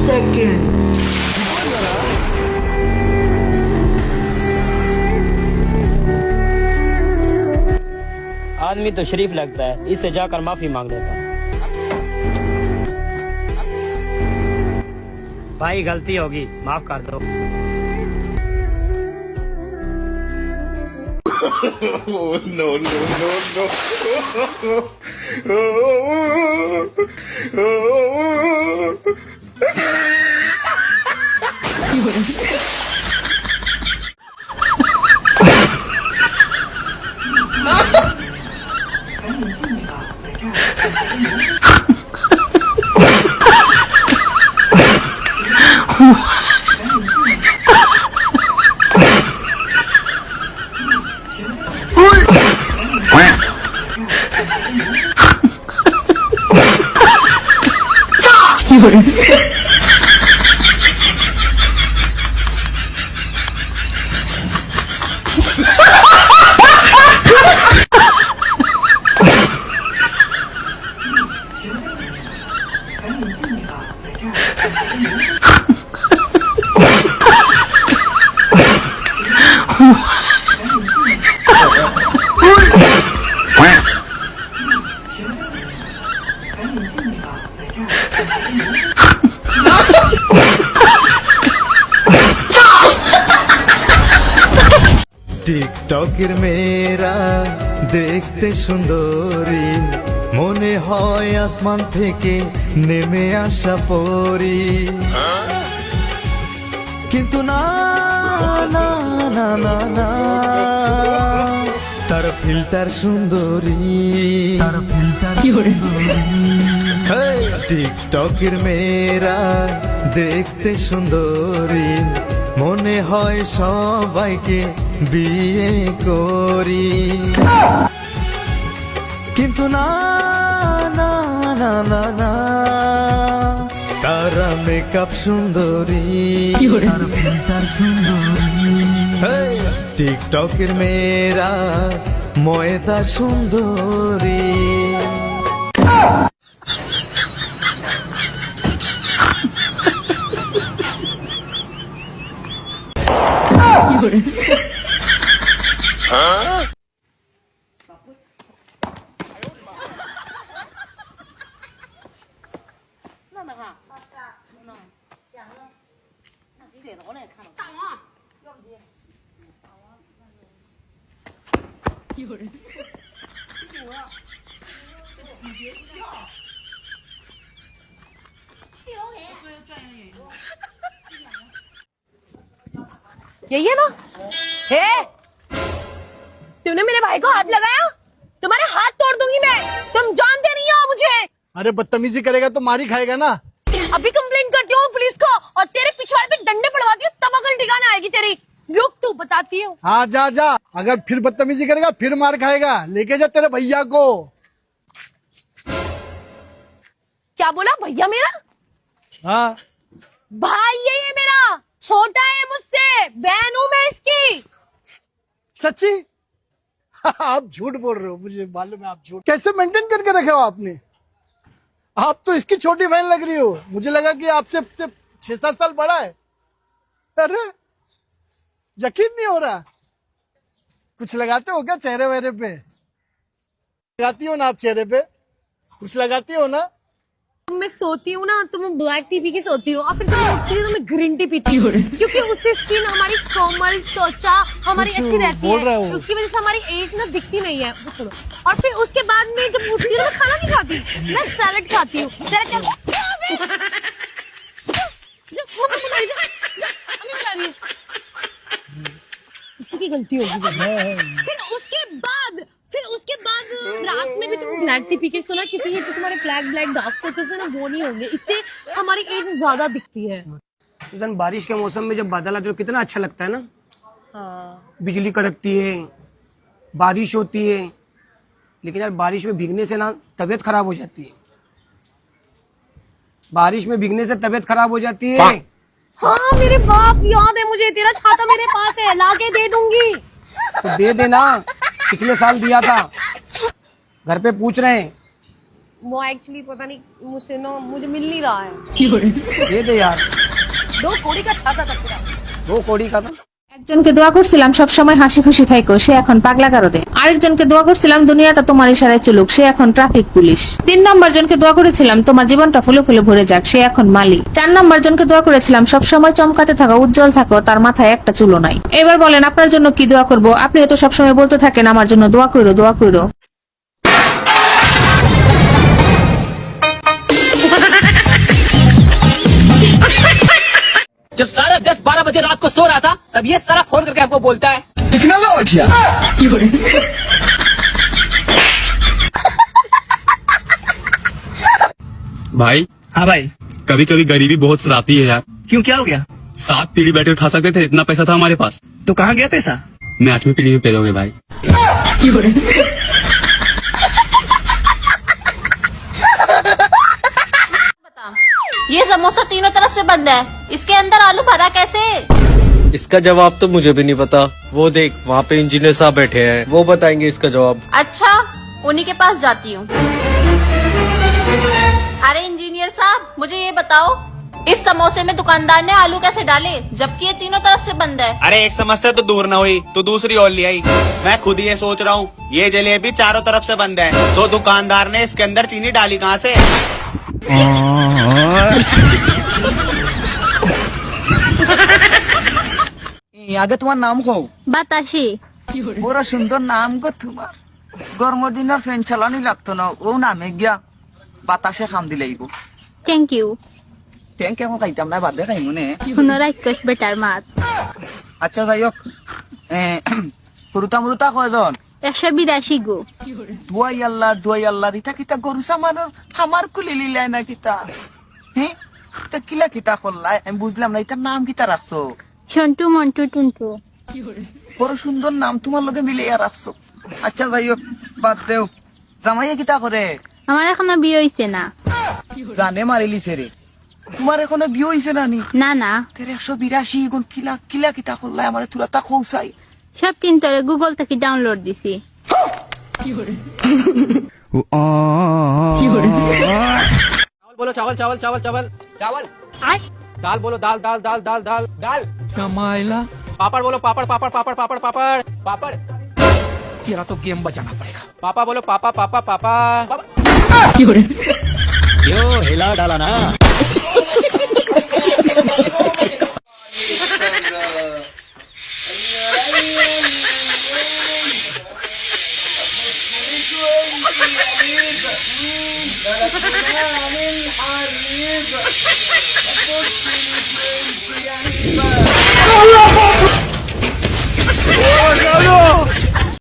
Second. आदमी तो शरीफ लगता है, इससे जाकर माफी मांग लेता। भाई गलती होगी, माफ कर दो। No, no, no, no. টিকটকের মেয়েরা দেখতে সুন্দরী, মনে হয় আসমান থেকে নেমে আসা পরী, কিন্তু না না না না না, তার ফিল্টার সুন্দরী, তার ফিল্টার টিকটকের মেয়েরা দেখতে সুন্দরী, মনে হয় সবাইকে বিয়ে করি, কিন্তু না না না না না, তারা মেকআপ সুন্দরী, তার ফিল্টার সুন্দরী, টিকটকের মেয়েরা ময়দা সুন্দরী। यही है ना? हे, तूने मेरे भाई को हाथ लगाया? तुम्हारे हाथ तोड़ दूंगी मैं। तुम जानते नहीं हो मुझे। अरे बदतमीजी करेगा तो मार ही खाएगा ना। अभी कंप्लेंट करती हूँ पुलिस को और तेरे पिछवाड़े पे डंडे पड़वाती हूँ, तब अकल ठिकाने आएगी तेरी। रुक, तू बताती हूँ। हाँ जा जा, अगर फिर बदतमीजी करेगा फिर मार खाएगा। लेके जा तेरे भैया को। क्या बोला भैया मेरा? हाँ भाई है ये मेरा, छोटा है मुझसे, बहन हूँ मैं इसकी। सच्ची? आप झूठ बोल रहे हो, मुझे मालूम है आप झूठ। कैसे मेंटेन करके रखे हो आपने? आप तो इसकी छोटी बहन लग रही हो। मुझे लगा कि आपसे 6-7 साल बड़ा है। अरे यकीन नहीं हो रहा। कुछ लगाते हो क्या चेहरे वेहरे पे? लगाती हो ना आप चेहरे पे? कुछ लगाती हो ना? मैं सोती हूँ ना तो मैं ब्लैक टी पी के सोती हूँ, और फिर जब मैं उठती हूँ तो मैं ग्रीन टी पीती हूँ, क्योंकि उससे स्किन हमारी कोमल, त्वचा हमारी अच्छी रहती है। उसकी वजह से हमारी एज ना दिखती नहीं है। और फिर उसके बाद में जब उठती हूँ मैं खाना नहीं खाती, मैं सैलेड खाती हूँ। इसी की गलती होगी। फिर उसके बाद रात में भी तुम ब्लैक टी पी के सोना, क्योंकि ये जो तुम्हारे ब्लैक डार्क सर्कल्स है ना वो नहीं होंगे, इससे हमारी एज ज्यादा दिखती है। तो बारिश के मौसम में जब बादल आते हैं तो कितना अच्छा लगता है ना। हाँ। बिजली कड़कती है, बारिश होती है, लेकिन यार बारिश में भीगने से ना तबीयत खराब हो जाती है। बारिश में भीगने से तबीयत खराब हो जाती है। हाँ मेरे बाप, याद है मुझे, तेरा छाता मेरे पास है, लाके दे दूंगी। तो दे देना, पिछले साल दिया था, घर पे पूछ रहे हैं। वो एक्चुअली पता नहीं मुझसे ना मुझे मिल नहीं रहा है। दे दे यार, 2 कौड़ी का छाता था पूरा। 2 कौड़ी का था। একজনকে দোয়া করছিলাম সব সময় হাসি খুশি থাইকো, সে এখন পাগলা কারদে। আরেকজনকে দোয়া করছিলাম দুনিয়াটা তোমার ইশারায় চলুক, সে এখন ট্রাফিক পুলিশ। 3 নম্বর জনকে দোয়া করেছিলাম তোমার জীবনটা ফুলে ফুলে ভরে যাক, সে এখন মালিক। 4 নম্বর জনকে দোয়া করেছিলাম সব সময় চমকাতে থাকো, উজ্জ্বল থাকো, তার মাথায় একটা চুলও নাই। এবার বলেন আপনার জন্য কি দোয়া করব? আপনিও তো সবসময় বলতে থাকেন আমার জন্য দোয়া কইরো দোয়া কইরো। जब सारा 10-12 बजे रात को सो रहा था तब ये सारा फोन करके हमको बोलता है भाई। हाँ भाई। कभी कभी गरीबी बहुत सताती है यार। क्यों, क्या हो गया? 7 पीढ़ी बैठे खा सकते थे, इतना पैसा था हमारे पास। तो कहाँ गया पैसा? मैं 8वीं पीढ़ी में पैदा हो गया भाई। ये समोसा तीनों तरफ से बंद है, इसके अंदर आलू भरा कैसे? इसका जवाब तो मुझे भी नहीं पता। वो देख वहाँ पे इंजीनियर साहब बैठे हैं, वो बताएंगे इसका जवाब। अच्छा, उन्हीं के पास जाती हूँ। अरे इंजीनियर साहब, मुझे ये बताओ इस समोसे में दुकानदार ने आलू कैसे डाले जबकि ये तीनों तरफ से बंद है? अरे एक समस्या तो दूर न हुई तो दूसरी और ले आई। मैं खुद ये सोच रहा हूँ, ये जलेबी चारों तरफ से बंद है तो दुकानदार ने इसके अंदर चीनी डाली कहाँ से? আগে তোমার নাম কও। বাতাসি। বড় সুন্দর নাম গো তোমার। গরমের দিনের ফ্যান চালানি লাগতো না, ও নামে গিয়া বাতাসে খাম দিলেই গো। Thank you. ট্যাঙ্ক কেমন খাইতাম না, বাদে খাই মনে। পুনরাইকশ বেটার মাত। আচ্ছা যাই হোক, ফুরুতা মুরুতা কয়জন? 182 গো। দুয়াই আল্লাহ রিতা কিতা গরু সামানোর আমার কুলি লিলাই না কিতা। হ্যাঁ তা কিলা কিতা করলাই আমি বুঝলাম না, এটার নাম কিতা রাখছো? সন্টু মন্টু টুন্টু। বড় সুন্দর নাম তোমার লগে মিলিয়ে রাখছো। আচ্ছা যাই হোক বাদ দেও। জামাইয়ে কিতা করে? আমার এখনো বিয়ে হইছে না। জানে মারিলিছে রে। তোমার এখনো বিয়ে হইছে না নি? না না। তেরে 182 গুণ কিলা কিলা কিতা করলাই আমার তুরা তা খৌসাই। সব কিন্তু গুগল থেকে ডাউনলোড দিছি। बोलो चावल चावल चावल चावल चावल दाल बोलो दाल दाल दाल दाल दाल दाल कमाइला। पापड़ बोलो पापड़ पापड़ पापड़ पापड़ पापड़ पापड़ तेरा तो गेम बचाना पड़ेगा। पापा बोलो पापा पापा पापा क्यों हिला डाला ना।